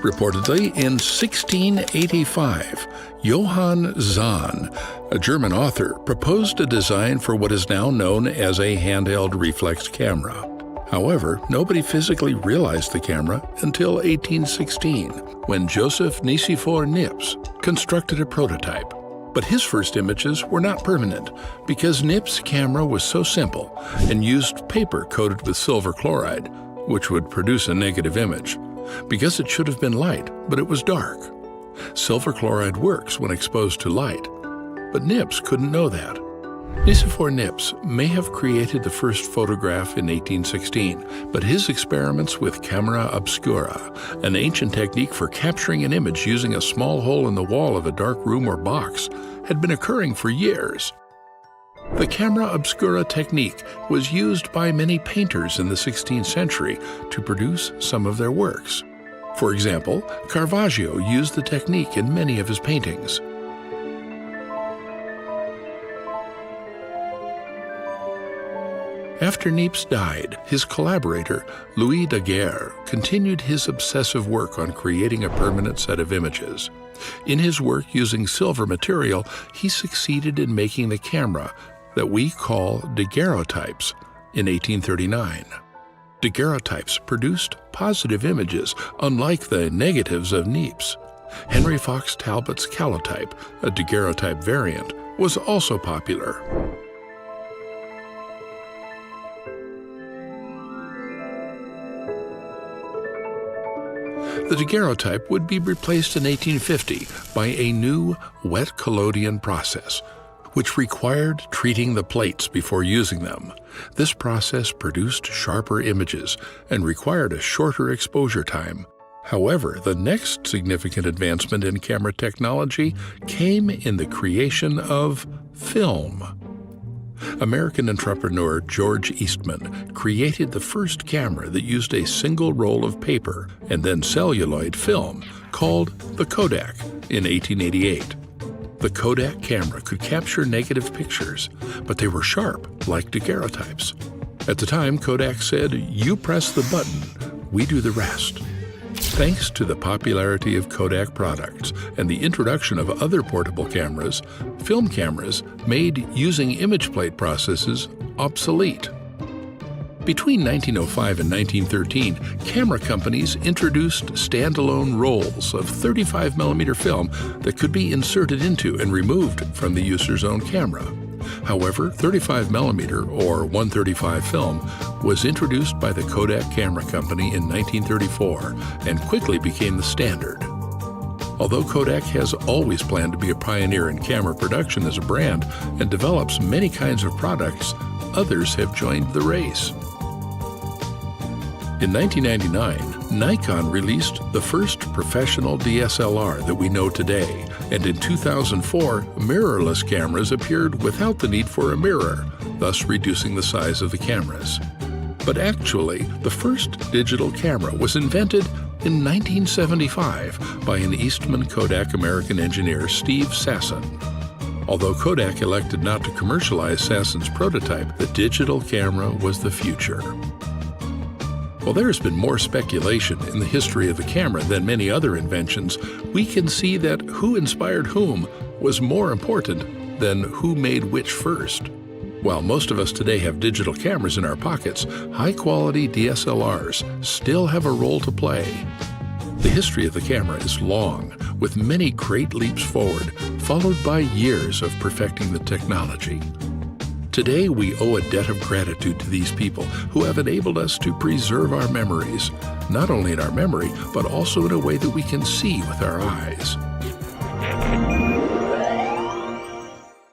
Reportedly, in 1685, Johann Zahn, a German author, proposed a design for what is now known as a handheld reflex camera. However, nobody physically realized the camera until 1816, when Joseph Nicephore Niepce constructed a prototype. But his first images were not permanent because Niepce's camera was so simple and used paper coated with silver chloride, which would produce a negative image, because it should have been light, but it was dark. Silver chloride works when exposed to light, but Niepce couldn't know that. Nicephore Niepce may have created the first photograph in 1816, but his experiments with camera obscura, an ancient technique for capturing an image using a small hole in the wall of a dark room or box, had been occurring for years. The camera obscura technique was used by many painters in the 16th century to produce some of their works. For example, Caravaggio used the technique in many of his paintings. After Niepce died, his collaborator, Louis Daguerre, continued his obsessive work on creating a permanent set of images. In his work using silver material, he succeeded in making the camera that we call daguerreotypes in 1839. Daguerreotypes produced positive images, unlike the negatives of Niepce. Henry Fox Talbot's calotype, a daguerreotype variant, was also popular. The daguerreotype would be replaced in 1850 by a new wet collodion process, which required treating the plates before using them. This process produced sharper images and required a shorter exposure time. However, the next significant advancement in camera technology came in the creation of film. American entrepreneur George Eastman created the first camera that used a single roll of paper and then celluloid film called the Kodak in 1888. The Kodak camera could capture negative pictures, but they were sharp, like daguerreotypes. At the time, Kodak said, "You press the button, we do the rest." Thanks to the popularity of Kodak products and the introduction of other portable cameras, film cameras made using image plate processes obsolete. Between 1905 and 1913, camera companies introduced standalone rolls of 35mm film that could be inserted into and removed from the user's own camera. However, 35mm or 135 film was introduced by the Kodak Camera Company in 1934 and quickly became the standard. Although Kodak has always planned to be a pioneer in camera production as a brand and develops many kinds of products, others have joined the race. In 1999, Nikon released the first professional DSLR that we know today, and in 2004, mirrorless cameras appeared without the need for a mirror, thus reducing the size of the cameras. But actually, the first digital camera was invented in 1975 by an Eastman Kodak American engineer, Steve Sasson. Although Kodak elected not to commercialize Sasson's prototype, the digital camera was the future. While there has been more speculation in the history of the camera than many other inventions, we can see that who inspired whom was more important than who made which first. While most of us today have digital cameras in our pockets, high-quality DSLRs still have a role to play. The history of the camera is long, with many great leaps forward, followed by years of perfecting the technology. Today, we owe a debt of gratitude to these people who have enabled us to preserve our memories, not only in our memory, but also in a way that we can see with our eyes.